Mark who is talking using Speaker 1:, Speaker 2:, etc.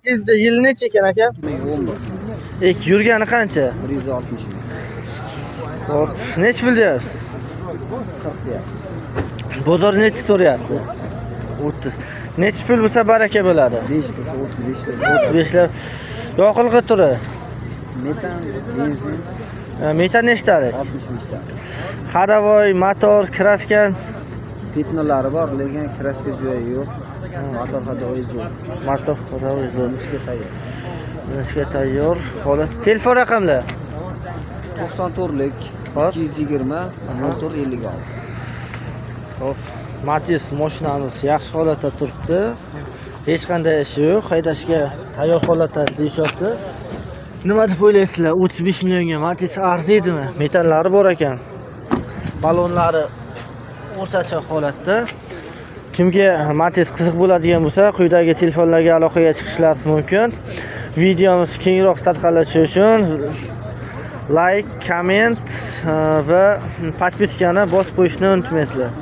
Speaker 1: Sizce yil necha ekan aka?
Speaker 2: 11.
Speaker 1: Yurgani qancha?
Speaker 2: 160.
Speaker 1: Xo'p, nech pul deyapsiz?
Speaker 2: 40 deyapmiz.
Speaker 1: Bozor necha so'rayapti? 30. Nech pul bo'lsa baraka bo'ladi?
Speaker 2: 5 bo'lsa 35 ta.
Speaker 1: 35 lar. Yoqilg'i turi.
Speaker 2: Metan, benzin
Speaker 1: Metan nechtalik?
Speaker 2: 65 ta.
Speaker 1: Hadavoy, motor, kraskan.
Speaker 2: Petnolari bor, lekin kraska joyi yo'q. Motor hadovoy zo'r.
Speaker 1: Motor hadavoy zo'r.
Speaker 2: Ishga tayyor.
Speaker 1: Ishga tayyor. Xo'p. Telefon raqamlar.
Speaker 2: 94lik
Speaker 1: Hop.
Speaker 2: 220 1456.
Speaker 1: Xo'p. Matiz mashinamiz yaxshi holatda turibdi. Hech qanday ishi yo'q. Haydashga tayyor holatda deyishyapti. Nima deb o'ylaysizlar? 35 millionga Matiz arziydimi? Metanlari bor ekan. Balonlari o'rtacha holatda. Kimga Matiz qiziq bo'ladigan bo'lsa, quyidagi telefonlarga aloqaga chiqishlaringiz mumkin. Videomiz kengroq tarqalishi uchun like, komment va podpiskani bosib qo'yishni unutmaysizlar.